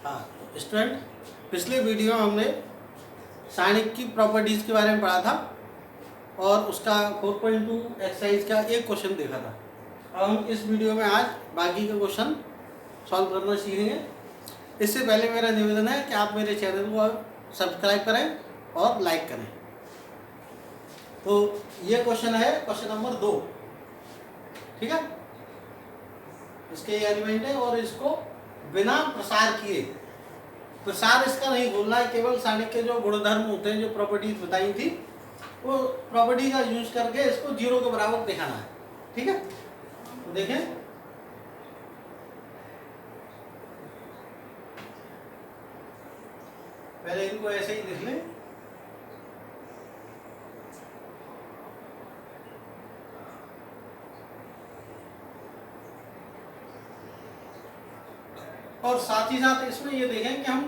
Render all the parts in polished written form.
हाँ तो स्टूडेंट, पिछले वीडियो में हमने सारणिक की प्रॉपर्टीज़ के बारे में पढ़ा था और उसका 4.2 एक्सरसाइज का एक क्वेश्चन देखा था। अब हम इस वीडियो में आज बाकी के क्वेश्चन सॉल्व करना सीखेंगे। इससे पहले मेरा निवेदन है कि आप मेरे चैनल को सब्सक्राइब करें और लाइक करें। तो ये क्वेश्चन है क्वेश्चन नंबर 2, ठीक है। इसके एलिमेंट है और इसको बिना प्रसार किए, प्रसार इसका नहीं बोलना है, केवल सारणिक के जो गुणधर्म होते हैं, जो प्रॉपर्टीज बताई थी, वो प्रॉपर्टी का यूज करके इसको 0 के बराबर दिखाना है, ठीक है। तो देखें, पहले इनको ऐसे ही लिख लें। और साथ ही साथ इसमें ये देखें कि हम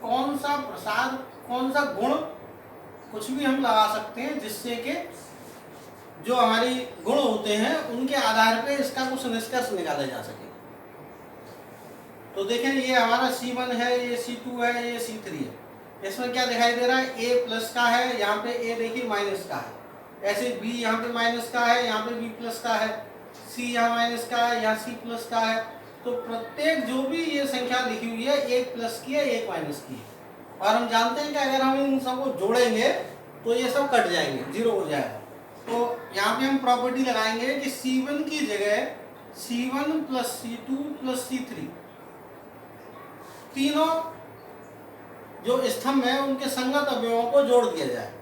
कौन सा प्रसार, कौन सा गुण, कुछ भी हम लगा सकते हैं जिससे कि जो हमारी गुण होते हैं उनके आधार पे इसका कुछ निष्कर्ष निकाला जा सके। तो देखें, ये हमारा C1 है, ये C2 है, ये C3 है। इसमें क्या दिखाई दे रहा है? A प्लस का है, यहाँ पे A देखिए माइनस का है। ऐसे B यहाँ पे माइनस का है, यहाँ पे B प्लस का है। C यहाँ माइनस का है, यहाँ C प्लस का है। तो प्रत्येक जो भी ये संख्या लिखी हुई है, एक प्लस की है, एक माइनस की है। और हम जानते हैं कि अगर हम इन सबको जोड़ेंगे तो ये सब कट जाएंगे, 0 हो जाएगा। तो यहाँ पे हम प्रॉपर्टी लगाएंगे कि C1 की जगह C1 plus C2 plus C3 तीनों जो स्तंभ है उनके संगत अवयवों को जोड़ दिया जाए।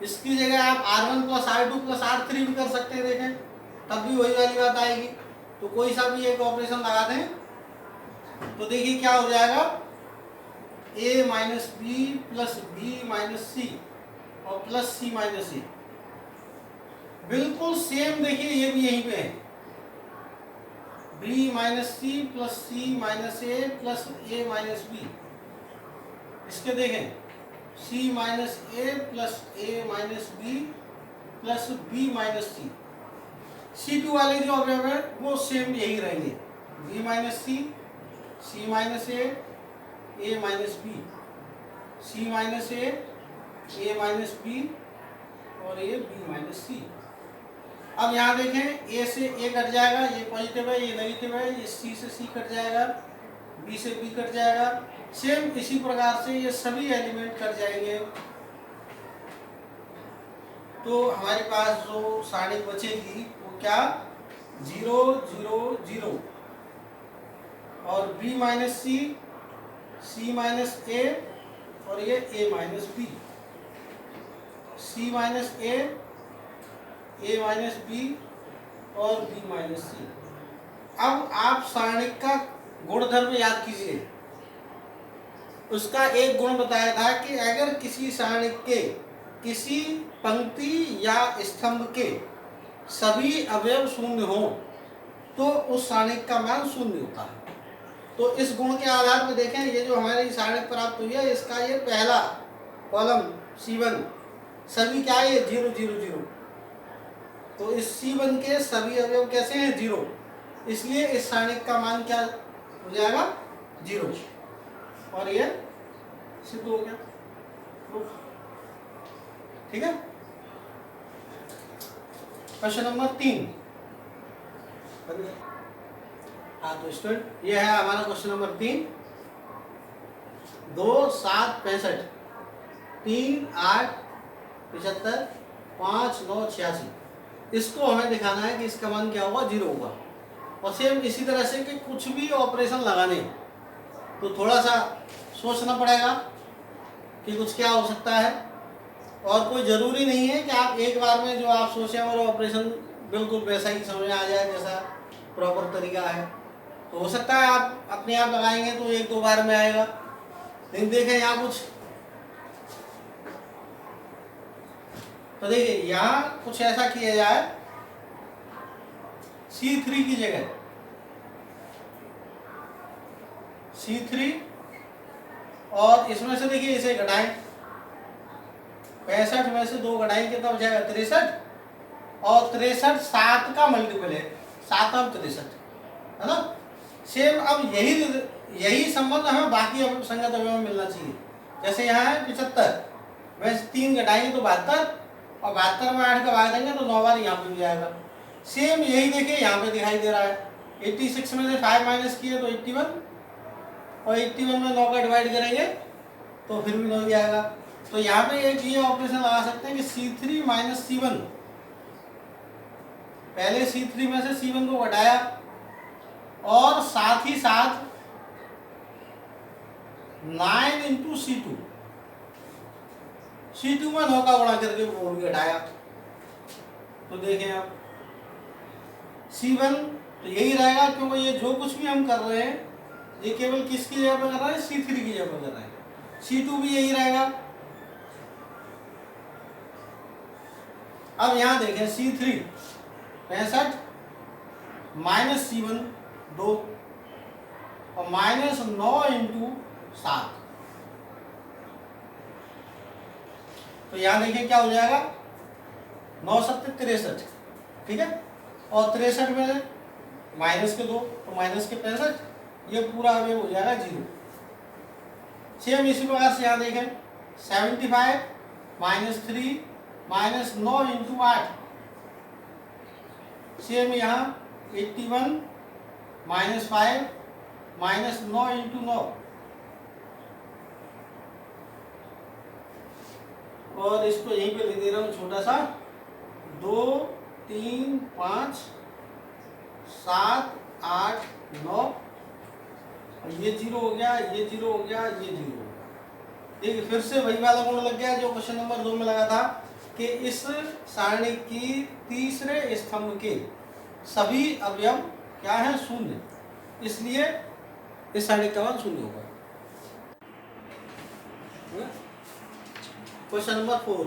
इसकी जगह आप R1 plus R2 plus R3 भी कर सकते हैं, देखें, तब भी वही वाली बात आएगी। तो कोई सा भी एक ऑपरेशन लगा दें तो देखिए क्या हो जाएगा, A minus B plus B minus C और प्लस C माइनस A। बिल्कुल सेम देखिए, ये भी यहीं पे है, B minus C plus C minus A plus A minus B। इसके देखें, C minus A plus A minus B plus B minus C। C2 वाले जो अवयव है वो सेम यही रहेंगे, B minus C, C minus A minus B, C minus A minus B और ये B माइनस C। अब यहाँ देखें, A से A कट जाएगा, ये पॉजिटिव है, ये नेगेटिव है, ये C से C कट जाएगा, B से B कट जाएगा। सेम इसी प्रकार से ये सभी एलिमेंट कट जाएंगे। तो हमारे पास जो सारणी बचेगी वो क्या, 0 0 0 और B minus C, C minus A और ये A minus B, C minus A minus B और B माइनस C। अब आप सारणिक का गुणधर्म याद कीजिए। उसका एक गुण बताया था कि अगर किसी सारणिक के किसी पंक्ति या स्तंभ के सभी अवयव शून्य हो तो उस सारणिक का मान शून्य होता है। तो इस गुण के आधार पर देखें, ये जो हमारी सारणिक प्राप्त हुई है, इसका ये पहला कॉलम C1 सभी क्या है, 0 0 0। तो इस C1 के सभी अवयव कैसे हैं, 0, इसलिए इस सारणिक का मान क्या हो जाएगा, 0। और ये सिद्ध हो गया, ठीक है। Question number 3। हाँ तो स्टूडेंट, ये है हमारा क्वेश्चन नंबर 3। 2 7 65 3 8 75 5 9 86। इसको हमें दिखाना है कि इसका मान क्या होगा, 0 होगा। और सेम इसी तरह से कि कुछ भी ऑपरेशन लगाने तो थोड़ा सा सोचना पड़ेगा कि कुछ क्या हो सकता है। और कोई ज़रूरी नहीं है कि आप एक बार में जो आप सोचें और ऑपरेशन बिल्कुल वैसा ही समझ में आ जाए जैसा प्रॉपर तरीका है। तो हो सकता है आप अपने आप लगाएंगे तो 1-2 बार में आएगा। लेकिन देखें यहाँ कुछ, तो देखिए यहाँ कुछ ऐसा किया जाए, C3 की जगह C3 और इसमें से देखिए इसे घटाएं, 65 में से 2 घटाएं, कितना बचेगा, 63। और 63 7 का मल्टीपल है, 7 और 63, है ना। सेम अब यही यही संबंध हमें बाकी संगत अवयव में मिलना चाहिए। जैसे यहाँ है 75, वैसे 3 घटाएंगे तो 72, और 72 में 8 का भाग देंगे तो 9 बार यहाँ पे भी आएगा। सेम यही देखिए यहाँ पे दिखाई दे रहा है, 86 में से 5 माइनस किए तो 81, और 81 में 9 का डिवाइड करेंगे तो फिर भी 9 ही आएगा। तो यहाँ पे एक ये ऑपरेशन लगा सकते हैं कि C3 माइनस C1, पहले C3 में से C1 को घटाया और साथ ही साथ 9 इंटू C2, C2 में 9 का गुणा करके वो भी घटाया। तो देखें आप C1 तो यही रहेगा, क्योंकि ये जो कुछ भी हम कर रहे हैं ये केवल किसकी जगह पर कर रहे हैं, C3 की जगह पर कर रहे हैं। C2 भी यही रहेगा। अब यहां देखें C3 65 माइनस C1 2, और माइनस 9 इंटू 7। तो यहां देखिए क्या हो जाएगा, 9 7 63, ठीक है, और 63 में माइनस के 2 तो माइनस के 65, ये पूरा अवयव हो जाएगा 0। सेम इसी प्रकार से यहाँ देखें 75 माइनस 3 माइनस 9 इंटू 8, सेम यहाँ 81 माइनस 5 माइनस 9 इंटू 9, और इसको यहीं पे लिख दे रहा हूँ छोटा सा, 2 3 5 7 8 9, और ये 0 हो गया, ये 0 हो गया, ये 0 हो गया। देखिए फिर से वही वाला गुण लग गया जो क्वेश्चन नंबर 2 में लगा था कि इस सारणी की तीसरे स्तंभ के सभी अवयव क्या है, शून्य, इसलिए इस सारणी का मान शून्य होगा। क्वेश्चन नंबर 4,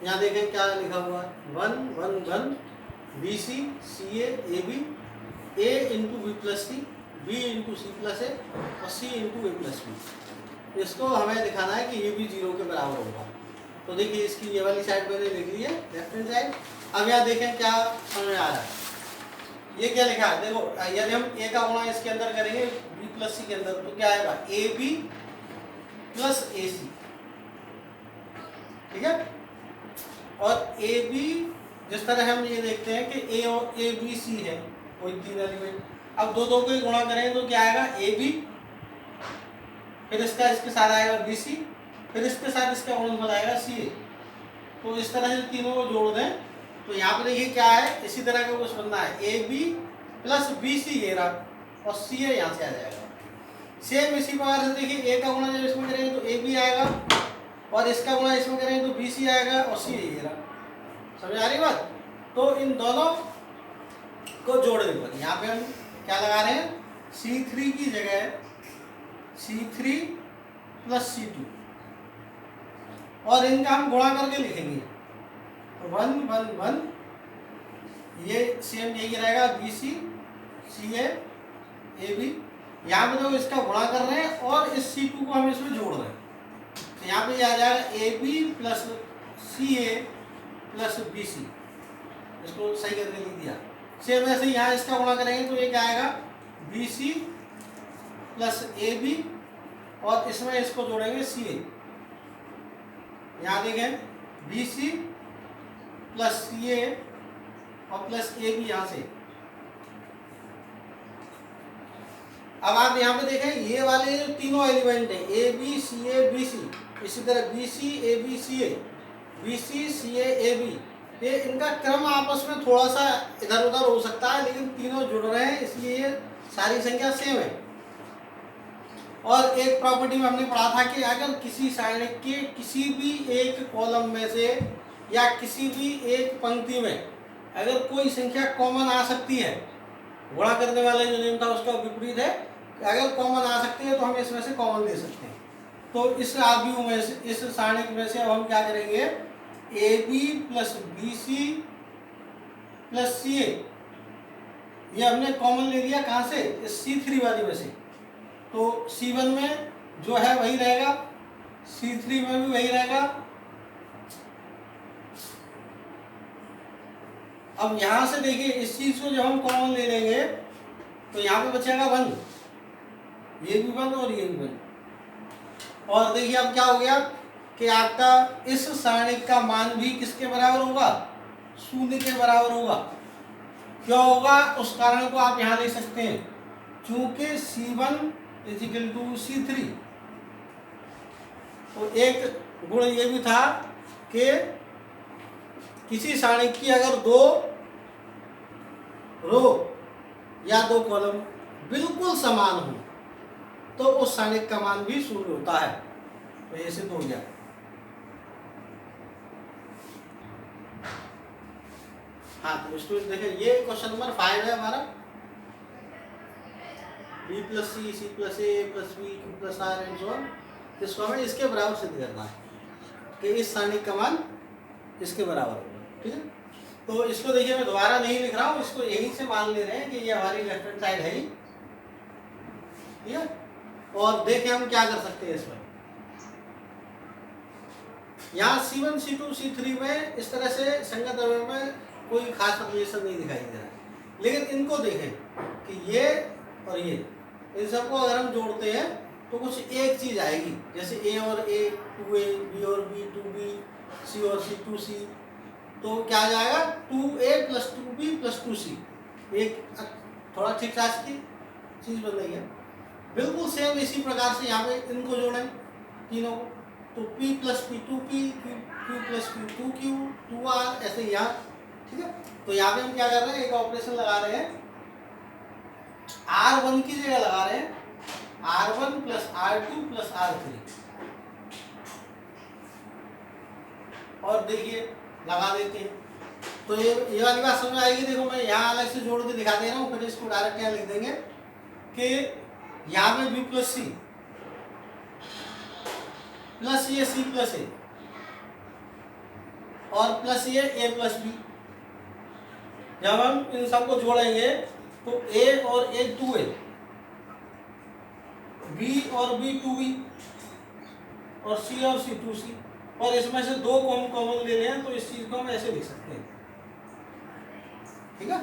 यहाँ देखें क्या लिखा हुआ है, 1 1 1 BC CA AB A into B plus C, B into C plus A, और C into A plus B. इसको हमें दिखाना है कि ये भी 0 के बराबर होगा। तो देखिए इसकी ये वाली साइड मैंने लिख ली है, लेफ्ट हैंड साइड। अब यहाँ देखें क्या समझ में आ रहा है, ये क्या लिखा है, देखो यदि हम A का गुणा इसके अंदर करेंगे B प्लस सी के अंदर तो क्या आएगा, AB प्लस AC, ठीक है, और AB जिस तरह हम ये देखते हैं कि A और ABC है कोई 3 एलिमेंट, अब दो को ही गुणा करें तो क्या आएगा, AB, फिर इसका इसके साथ आएगा BC, फिर इसके साथ इसका गुणनफल आएगा CA। तो इस तरह से तीनों को जोड़ दें तो यहाँ पे देखिए क्या है, इसी तरह का कुछ बनना है, AB प्लस BC ये रहा, और CA यहाँ से आ जाएगा। सेम इसी प्रकार से देखिए A का गुणा जब इसमें करेंगे तो AB आएगा, और इसका गुणा इसमें करेंगे तो BC आएगा, और CA ये रहा। समझ आ रही बात। तो इन दोनों को जोड़ने पर यहाँ पे हम क्या लगा रहे हैं, C3 की जगह C3 प्लस C2, और इनका हम गुणा करके लिखेंगे 1 1 1, ये सेम यही रहेगा BC CA AB। यहाँ पे तो इसका गुणा कर रहे हैं और इस C2 को हम इसमें जोड़ रहे हैं, तो यहाँ पे आ जाएगा AB plus CA plus BC, इसको सही करके लिख दिया। सेम ऐसे यहाँ इसका गुणा करेंगे तो ये क्या आएगा, BC प्लस AB, और इसमें इसको जोड़ेंगे CA। यहाँ देखें BC प्लस CA और प्लस AB यहाँ से। अब आप यहाँ पे देखें ये वाले जो तीनों एलिमेंट है AB CA BC, इसी तरह BC AB CA BC CA AB, ये इनका क्रम आपस में थोड़ा सा इधर उधर हो सकता है, लेकिन तीनों जुड़ रहे हैं इसलिए ये सारी संख्या सेम है। और एक प्रॉपर्टी में हमने पढ़ा था कि अगर किसी सारणी के किसी भी एक कॉलम में से या किसी भी एक पंक्ति में अगर कोई संख्या कॉमन आ सकती है, गुणा करने वाला जो नियम था उसका विपरीत है, अगर कॉमन आ सकती है तो हम इसमें से कॉमन ले सकते हैं। तो इस आव्यूह में से, इस सारणी में से अब हम क्या करेंगे, AB plus BC plus CA, ये हमने कॉमन ले लिया कहाँ से, इस C3 वाली में से। तो C1 में जो है वही रहेगा, C3 में भी वही रहेगा। अब यहाँ से देखिए इस चीज को जब हम कॉमन ले लेंगे तो यहाँ पे बचेगा 1, ये भी 1 और ये भी 1। और देखिए अब क्या हो गया कि आपका इस सारणिक का मान भी किसके बराबर होगा, 0 के बराबर होगा। क्यों होगा, उस कारण को आप यहाँ ले सकते हैं, चूंकि C1 = C3। तो एक गुण ये भी था कि किसी सारणिक की अगर 2 रो या 2 कॉलम बिल्कुल समान हो तो उस सारणिक का मान भी 0 होता है। तो ये सिद्ध हो गया। हाँ, तो स्टूडेंट देखिए ये क्वेश्चन नंबर 5 है हमारा, B + C, C + A, + B, Q + R and so on. इसको हमें इसके बराबर सिद्ध करना है कि इस सारणिक का मान इसके बराबर होगा। ठीक है, तो इसको देखिए मैं दोबारा नहीं लिख रहा हूँ, इसको यहीं से मान ले रहे हैं कि ये हमारी लेफ्ट हैंड साइड है ही। ठीक है, और देखें हम क्या कर सकते हैं इसमें। यहाँ C1, C2, C3 में इस तरह से संगत अवयव में कोई खास रिलेशन नहीं दिखाई दे रहा है, लेकिन इनको देखें कि ये और ये, इन सबको अगर हम जोड़ते हैं तो कुछ एक चीज आएगी, जैसे A और A 2A, B और B 2B, C और C 2C। तो क्या आ जाएगा, 2A + 2B + 2C। एक थोड़ा ठीक ठाक की चीज बन रही है। बिल्कुल सेम इसी प्रकार से यहाँ पे इनको जोड़ें तीनों को, तो P + P 2P, Q + Q 2Q 2R, ऐसे यहाँ। ठीक है, तो यहाँ पे हम क्या कर रहे हैं, एक ऑपरेशन लगा रहे हैं, R1 की जगह लगा रहे हैं R1 + R2 + R3। और देखिए लगा देते हैं तो ये वाली बात समझ आएगी। देखो मैं यहाँ अलग से जोड़ के दिखा दे रहा हूँ, फिर इसको डायरेक्ट यहाँ लिख देंगे कि यहाँ पे B + C प्लस ये C + A और प्लस ये A + B। जब हम इन सबको जोड़ेंगे तो A और A 2A, B और B 2B और C और C 2C, और इसमें से 2 को हम कॉमन ले लें तो इस चीज को हम ऐसे लिख सकते हैं। ठीक है,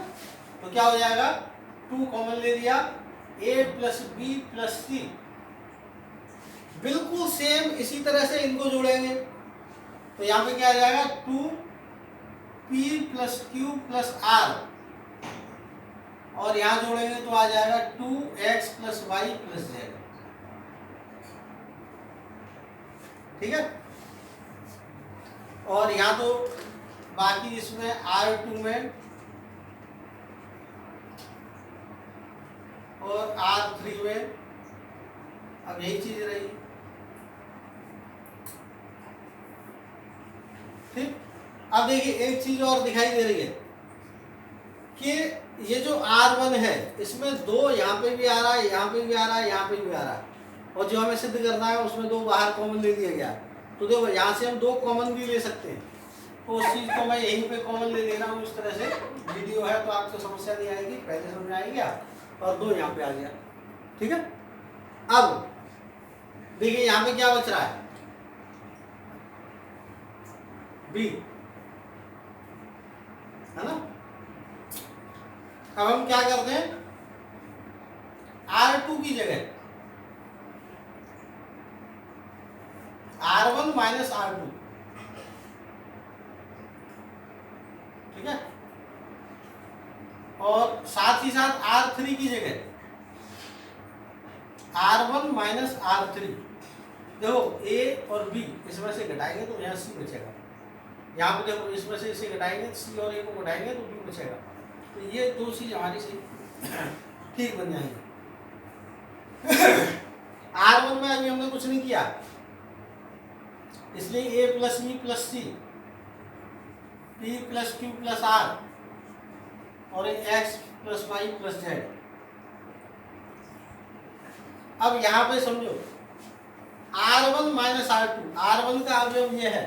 तो क्या हो जाएगा, 2 कॉमन ले लिया, A + B + C। बिल्कुल सेम इसी तरह से इनको जोड़ेंगे तो यहाँ पे क्या आ जाएगा, 2P + Q + R, और यहाँ जोड़ेंगे तो आ जाएगा 2X + Y + Z। ठीक है, और यहाँ तो बाकी इसमें R2 में और R3 में अब यही चीज रही। ठीक, अब देखिए एक चीज और दिखाई दे रही है कि ये जो R1 है इसमें 2 यहाँ पे भी आ रहा है, यहाँ पे भी आ रहा है, यहाँ पे भी आ रहा है, और जो हमें सिद्ध करना है उसमें 2 बाहर कॉमन ले लिया गया। तो देखो यहाँ से हम 2 कॉमन भी ले सकते हैं, तो उस चीज को मैं यहीं पे कॉमन ले ले रहा हूँ। इस तरह से वीडियो है तो आपको समस्या नहीं आएगी, पहले समझ आएगी आप, और 2 यहाँ पे आ गया। ठीक है, अब देखिए यहाँ पे क्या बच रहा है, B, है ना। अब हम क्या करते हैं, R2 की जगह R1 - R2। ठीक है, और साथ ही साथ R3 की जगह R1 - R3। देखो A और B इसमें से घटाएंगे तो यहाँ C बचेगा, यहाँ पे देखो इसमें से इसे घटाएंगे, C और A को घटाएंगे तो B बचेगा। तो ये 2 चीज हमारी से ठीक बन जाएंगे। R1 में अभी हमने कुछ नहीं किया, इसलिए A + B + C, P + Q + R और X + Y + Z। अब यहाँ पे समझो R1 - R2, R1 का अवयव यह है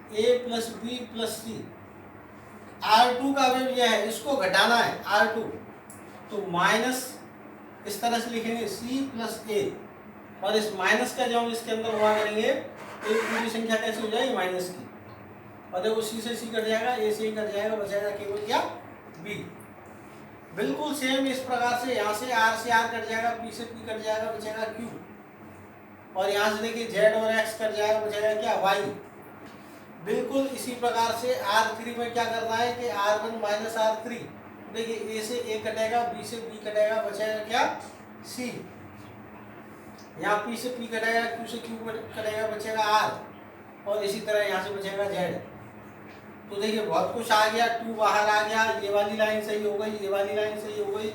A + B + C, R2 का अवयव यह है, इसको घटाना है R2, तो माइनस इस तरह से लिखेंगे C + A, और इस माइनस का जब हम इसके अंदर हुआ करेंगे तो एक पूरी संख्या कैसे हो जाएगी, माइनस की, और देखो C से C कट जाएगा, A से कट जाएगा, बचेगा केवल क्या, B। बिल्कुल सेम इस प्रकार से यहाँ से आर कट जाएगा, पी से पी कट जाएगा, बचेगा क्यू। और यहाँ से देखिए जेड और एक्स कट जाएगा, बचेगा क्या, वाई। बिल्कुल इसी प्रकार से R3 में क्या करना है कि R1 माइनस R3, देखिए ए से ए कटेगा, बी से बी कटेगा, बचेगा क्या, सी। यहाँ पी से पी कटेगा, क्यू से क्यू कटेगा, बचेगा आर। और इसी तरह यहाँ से बचेगा जेड। तो देखिए बहुत कुछ आ गया, 2 बाहर आ गया, ये वाली लाइन सही हो गई, ये वाली लाइन सही हो गई।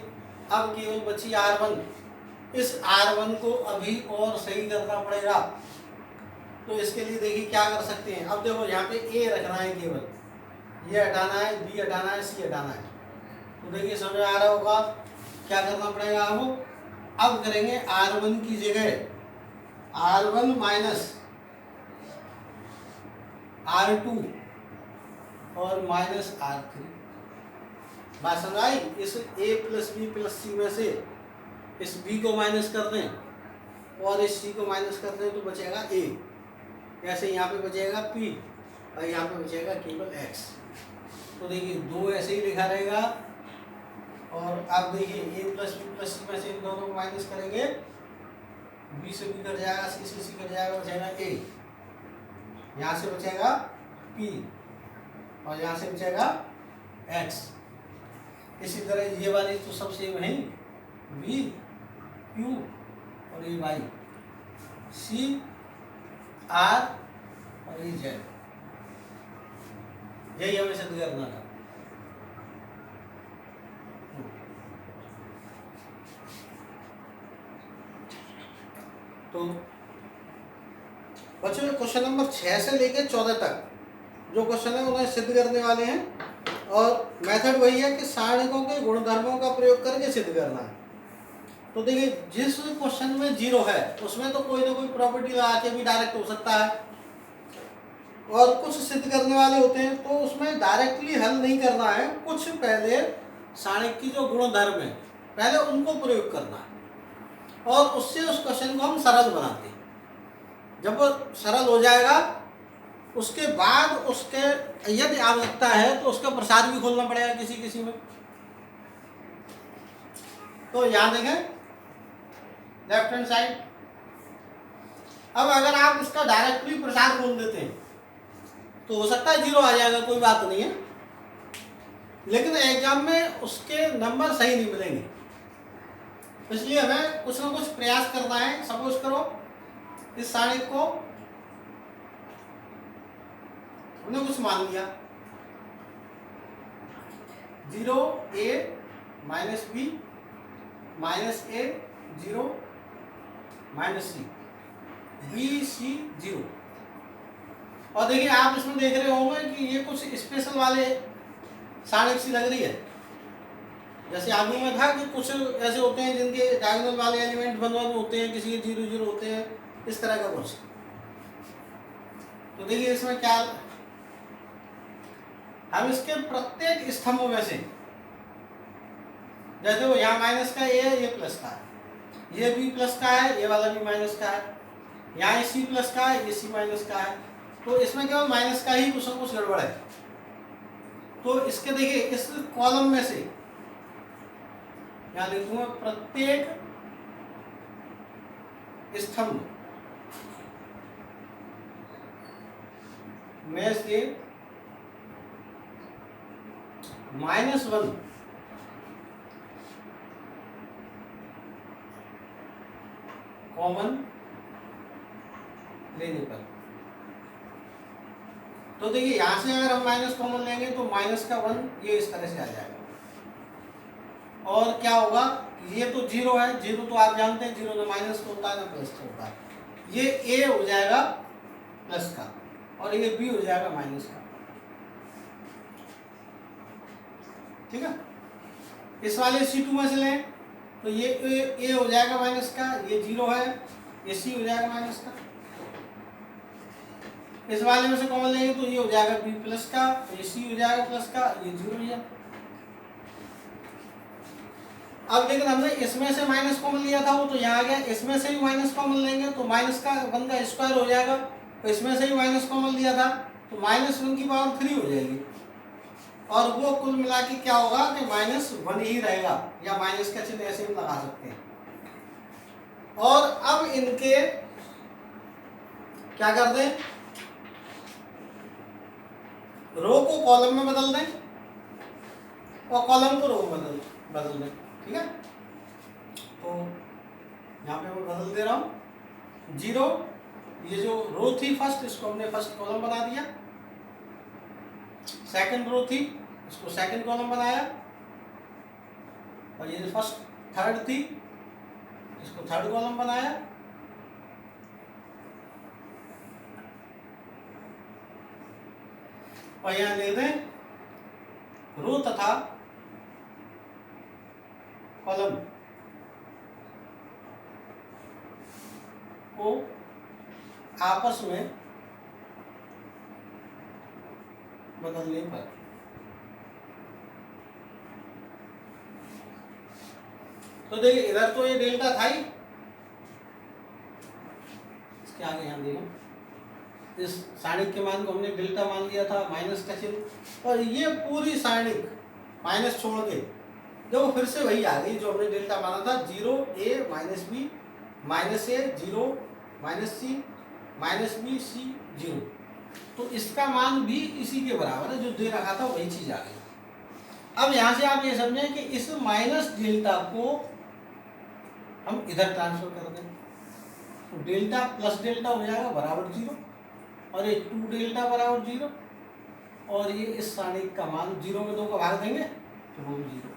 अब केवल बची R1। इस R1 को अभी और सही करना पड़ेगा। तो इसके लिए देखिए क्या कर सकते हैं। अब देखो यहाँ पे ए रखना है, केवल ये हटाना है, बी हटाना है, सी हटाना है। तो देखिए समझ में आ रहा होगा क्या करना पड़ेगा। अब करेंगे R1 की जगह R1 माइनस R2 और माइनस R3। बात समझ आई। इस a प्लस बी प्लस सी में से इस b को माइनस कर दें और इस c को माइनस कर दें तो बचेगा a। ऐसे यहाँ पे बचेगा p और यहाँ पे बचेगा केवल x। तो देखिए 2 ऐसे ही लिखा रहेगा। और अब देखिए a प्लस बी प्लस सी में से इन दोनों को माइनस करेंगे, b से b कट जाएगा, c से c कट जाएगा, बचेगा a। यहाँ से बचेगा p और यहाँ से बचेगा x। इसी तरह ये वाली तो सब सेम है, v q और ये y, c r और ये z। यही हमें सिद्ध करना था। तो बच्चों क्वेश्चन नंबर 6 से लेकर 14 तक जो क्वेश्चन है उन्हें सिद्ध करने वाले हैं। और मेथड वही है कि सारणिकों के गुणधर्मों का प्रयोग करके सिद्ध करना है। तो देखिए जिस क्वेश्चन में 0 है उसमें तो कोई ना कोई प्रॉपर्टी लगा के भी डायरेक्ट हो सकता है, और कुछ सिद्ध करने वाले होते हैं तो उसमें डायरेक्टली हल नहीं करना है, कुछ पहले सारणिक की जो गुणधर्म है पहले उनको प्रयोग करना है और उससे उस क्वेश्चन को हम सरल बनाते हैं। जब वो सरल हो जाएगा उसके बाद उसके यदि आवश्यकता है तो उसका प्रसाद भी खोलना पड़ेगा किसी किसी में। तो यहाँ देखें लेफ्ट हैंड साइड। अब अगर आप इसका डायरेक्टली प्रसाद खोल देते हैं तो हो सकता है 0 आ जाएगा, कोई बात नहीं है, लेकिन एग्जाम में उसके नंबर सही नहीं मिलेंगे। इसलिए हमें कुछ ना कुछ प्रयास करना है। सपोज करो इस सारणिक को हमने कुछ मान लिया, 0 a minus B minus a 0 minus C B C 0। और देखिए आप इसमें देख रहे होंगे कि ये कुछ स्पेशल वाले सारणिक सी लग रही है। जैसे आगे में था कि कुछ ऐसे होते हैं जिनके डायगोनल वाले एलिमेंट 1 होते हैं, किसी के 0 0 होते हैं, इस तरह का कुछ। तो देखिए इसमें क्या, हम इसके प्रत्येक स्तंभों में से, जैसे वो यहाँ माइनस का ए है, ये प्लस का है, ये बी प्लस का है, ये वाला भी माइनस का है, यहाँ ये सी प्लस का है, ये सी माइनस का है। तो इसमें केवल माइनस का ही कुछ ना कुछ गड़बड़ है। तो इसके देखिए इस कॉलम में से यहाँ लिखूंगा प्रत्येक स्तंभ में से -1 कॉमन लेने पर। तो देखिए यहां से अगर हम माइनस कॉमन लेंगे तो माइनस का 1 ये इस तरह से आ जाएगा। और क्या होगा, ये तो 0 है, 0 तो आप जानते हैं 0 ना माइनस का होता है ना प्लस का होता है। ये a हो जाएगा प्लस का और ये b हो जाएगा माइनस का। ठीक है। इस वाले C2 में से लें तो ये a हो जाएगा माइनस का, ये 0 है, ये c हो जाएगा माइनस का। इस वाले में से कॉमन लेंगे तो ये हो जाएगा b प्लस का, ये c हो जाएगा प्लस का, ये 0 हो जाएगा। अब लेकिन हमने इसमें से माइनस कॉमन लिया था वो तो यहाँ आ गया, इसमें से भी माइनस कॉमन लेंगे तो माइनस का 1 का स्क्वायर हो जाएगा। तो इसमें से भी माइनस कॉमन लिया था तो -1 की पावर 3 हो जाएगी। और वो कुल मिला के क्या होगा कि -1 ही रहेगा, या माइनस का चिन्ह ऐसे भी लगा सकते हैं। और अब इनके क्या कर दें, रो को कॉलम में बदल दें और कॉलम को रो में बदल दें। ठीक है, तो यहाँ पे मैं बदल दे रहा हूँ 0, ये जो रो थी फर्स्ट, इसको हमने फर्स्ट कॉलम बना दिया, सेकंड रो थी इसको सेकंड कॉलम बनाया, और ये जो फर्स्ट थर्ड थी इसको थर्ड कॉलम बनाया, और यहाँ ले दें रो तथा कॉलम को आपस में बदलने पर तो देखिए इधर तो ये डेल्टा था ही, इसके आगे यहाँ देखो इस सारणिक के मान को हमने डेल्टा मान लिया था, माइनस का चिन्ह, और ये पूरी सारणिक माइनस छोड़ के देखो फिर से वही आ गई जो हमने डेल्टा माना था, 0 a minus B minus A 0 minus C minus B C 0, तो इसका मान भी इसी के बराबर है जो दे रखा था, वही चीज आ गई। अब यहाँ से आप ये समझें कि इस माइनस डेल्टा को हम इधर ट्रांसफर कर दें, तो डेल्टा प्लस डेल्टा हो जाएगा बराबर 0, और ये 2 डेल्टा बराबर 0, और ये इस सारणिक का मान 0 में 2 का भाग देंगे तो वो 0,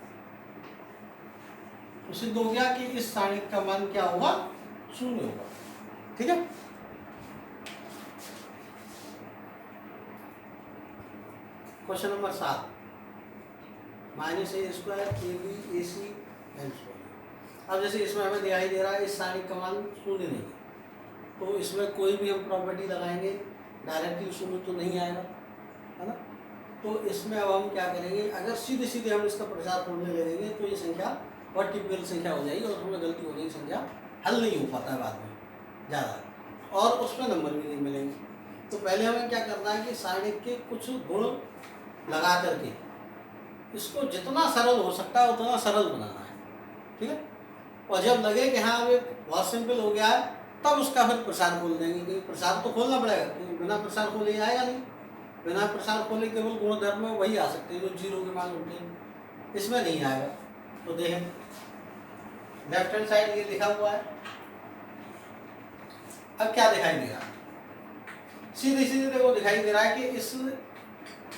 तो सिद्ध हो गया कि इस सारणिक का मान क्या होगा, 0 होगा। ठीक है, question number 7, -a² ab ac l²। अब जैसे इसमें हमें दिखाई दे रहा है इस सारणिक का मान 0 नहीं, तो इसमें कोई भी हम प्रॉपर्टी लगाएंगे डायरेक्टली 0 तो नहीं आएगा, है ना। तो इसमें अब हम क्या करेंगे, अगर सीधे सीधे हम इसका प्रसार खोलने लगेंगे तो ये संख्या और टिपिकल संख्या हो जाएगी, और उसमें गलती हो गई, संख्या हल नहीं हो पाता है बाद में ज़्यादा, और उसमें नंबर भी नहीं मिलेंगे। तो पहले हमें क्या करना है कि सारणिक के कुछ गुण लगा करके इसको जितना सरल हो सकता है उतना सरल बनाना है। ठीक है, और जब लगे कि हाँ ये बहुत सिंपल हो गया है, तब उसका फिर प्रसार खोल देंगे, क्योंकि प्रसार तो खोलना पड़ेगा, क्योंकि बिना प्रसार खोले आएगा नहीं, बिना प्रसार खोले केवल गुणधर्म में वही आ सकते हैं जो 0 के मान होते हैं, इसमें नहीं आएगा। तो देखें लेफ्ट हैंड साइड ये लिखा हुआ है, अब क्या दिखाई दे रहा है, सीधे सीधे देखो दिखाई दे रहा है कि इस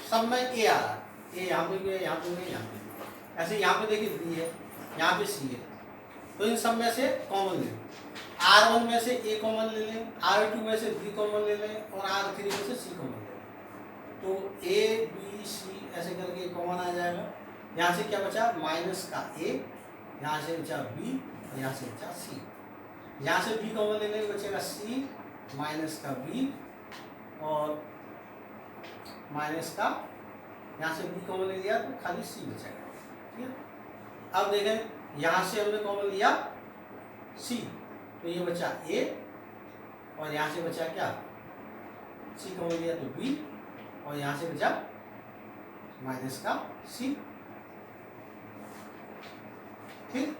सब में ए आ रहा है, ए यहाँ पे भी है, यहाँ पे भी है, यहाँ पे भी, ऐसे यहाँ पे देखिए बी है, यहाँ पे सी है, तो इन सब में से कॉमन ले, R1 में से ए कॉमन ले लें, R2 में से बी कॉमन ले लें, और R3 में से सी कॉमन ले लें, तो ए बी सी ऐसे करके कॉमन आ जाएगा। यहाँ से क्या बचा, माइनस का ए, यहाँ से बचा बी, और यहाँ से बचा सी, यहाँ से बी कॉमन लेने में बचेगा सी माइनस का बी, और माइनस का यहाँ से बी कॉमन ले लिया तो खाली सी बचेगा। ठीक है, अब देखें यहाँ से हमने कॉमन लिया सी, तो ये बचा ए, और यहाँ से बचा क्या, सी कॉमन लिया तो बी, और यहाँ से बचा माइनस का सी। ठीक,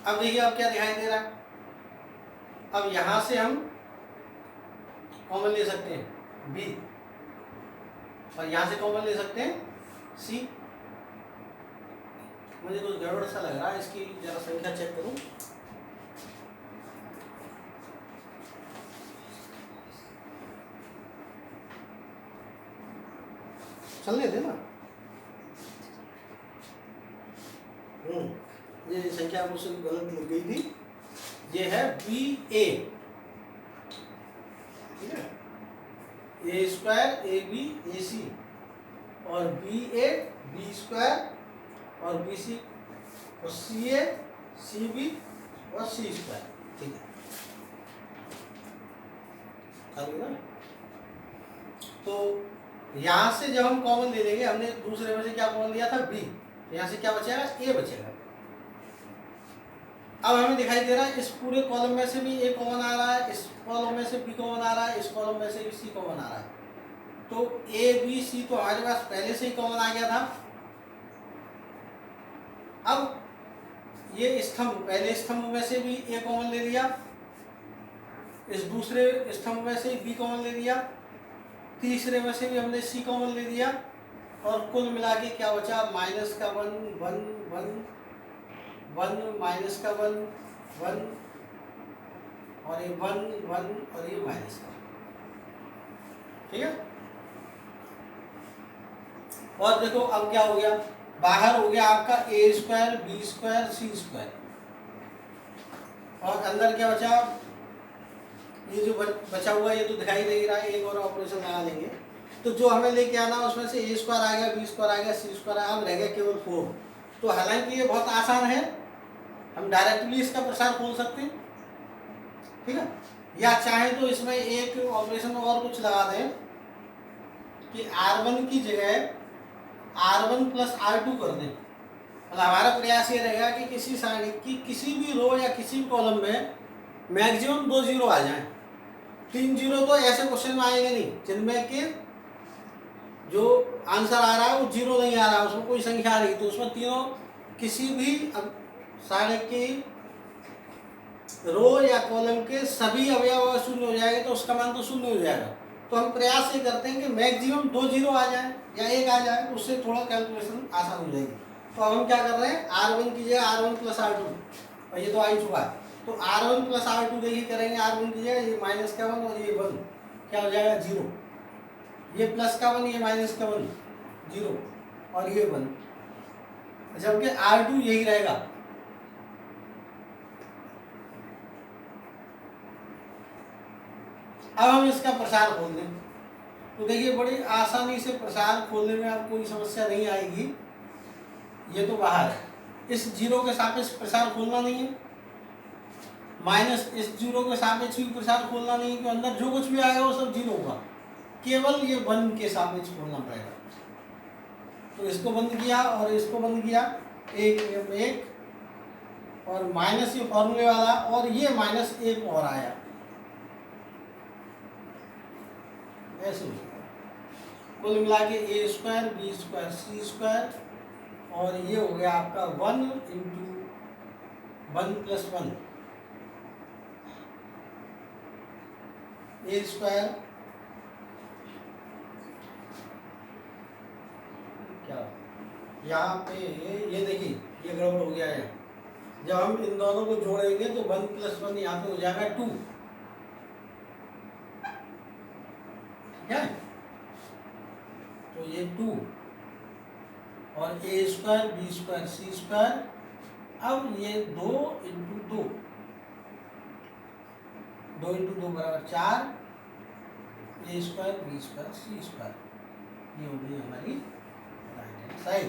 अब देखिए अब क्या दिखाई दे रहा है, अब यहां से हम कॉमन ले सकते हैं बी, और यहां से कॉमन ले सकते हैं सी। मुझे कुछ गड़बड़ सा लग रहा है, इसकी जरा संख्या चेक करूं। चलने दे ना, ये संख्या मुझसे गलत लग गई थी, ये है बी ए, ठीक है, ए स्क्वायर ए बी ए सी, और बी ए बी स्क्वायर और बी सी, और सी ए सी बी और सी स्क्वायर। ठीक है, तो यहाँ से जब हम कॉमन ले लेंगे, हमने दूसरे में से क्या कॉमन लिया था बी, तो यहाँ से क्या बचेगा, ए बचेगा। अब हमें दिखाई दे रहा है इस पूरे कॉलम में से भी ए कॉमन आ रहा है, इस कॉलम में से बी कॉमन आ रहा है, इस कॉलम में से भी सी कॉमन आ रहा है। तो ए बी सी तो हमारे पास पहले से ही कॉमन आ गया था। अब ये स्तंभ, पहले स्तंभ में से भी ए कॉमन ले लिया, इस दूसरे स्तंभ में से बी कॉमन ले लिया, तीसरे में से भी हमने सी कॉमन ले लिया, और कुल मिला के क्या बचा, माइनस का 1 1 1 1 माइनस का 1 1 और ये 1 1 और ये माइनस का, ठीक है। और देखो अब क्या हो गया, बाहर हो गया आपका ए स्क्वायर बी स्क्वायर सी स्क्वायर, और अंदर क्या बचा, ये जो बचा हुआ ये तो दिखाई नहीं रहा है, एक और ऑपरेशन लगा लेंगे। तो जो हमें लेके आना उसमें से ए स्क्वायर आ गया, बी स्क्वायर आ गया, सी स्क्वायर आ गया, अब रह गया केवल 4। तो हालांकि ये बहुत आसान है, हम डायरेक्टली इसका प्रसार खोल सकते हैं, ठीक है। या चाहे तो इसमें एक ऑपरेशन और कुछ लगा दें कि R1 की जगह R1 प्लस R2 कर दें। मतलब हमारा प्रयास ये रहेगा कि किसी सारणी की किसी भी रो या किसी भी कॉलम में मैक्सिमम 2 जीरो आ जाएं। 3 जीरो तो ऐसे क्वेश्चन में आएंगे नहीं जिनमें कि जो आंसर आ रहा है वो जीरो नहीं आ रहा है, उसमें कोई संख्या आ रही, तो उसमें तीनों किसी भी सारणी की रो या कॉलम के सभी अवयव शून्य हो जाएंगे, तो उसका मान तो शून्य हो जाएगा। तो हम प्रयास ये करते हैं कि मैक्सिमम 2 जीरो आ जाए या 1 आ जाए, उससे थोड़ा कैलकुलेशन आसान हो जाएगी। तो अब हम क्या कर रहे हैं, R1 की जगह R1 प्लस R2, और ये तो आ ही चुका है, तो R1 प्लस R2 देखिए करेंगे, R1 की जगह ये माइनस का 1 और ये 1 क्या हो जाएगा 0, ये प्लस का 1 ये माइनस का 1 0 और ये 1, जबकि R2 यही रहेगा। अब हम इसका प्रसार खोल दें, तो देखिए बड़ी आसानी से प्रसार खोलने में अब कोई समस्या नहीं आएगी। ये तो बाहर है, इस जीरो के सापेक्ष प्रसार खोलना नहीं है, माइनस इस जीरो के सापेक्ष भी प्रसार खोलना नहीं है, कि अंदर जो कुछ भी आएगा वो सब जीरो होगा, केवल ये 1 के सापेक्ष खोलना पड़ेगा। तो इसको बंद किया और इसको बंद किया, एक और माइनस ये फॉर्मूले वाला, और ये माइनस एक और आया, ऐसे कुल मिला के ए स्क्वायर बी स्क्वायर सी स्क्वायर, और ये हो गया आपका 1 इंटू 1 प्लस 1 ए स्क्वायर, क्या यहाँ पे ये देखिए ये गड़बड़ हो गया है, जब हम इन दोनों को जोड़ेंगे तो 1 प्लस 1 यहाँ पे हो जाएगा 2, ठीक है। तो ये 2 और ए स्क्वायर बी स्क्वायर सी स्क्वायर, अब ये 2 इंटू 2 इंटू 2 बराबर 4, ए स्क्वायर बी स्क्वायर सी स्क्वायर, ये हो गई हमारी राइट हैंड साइड।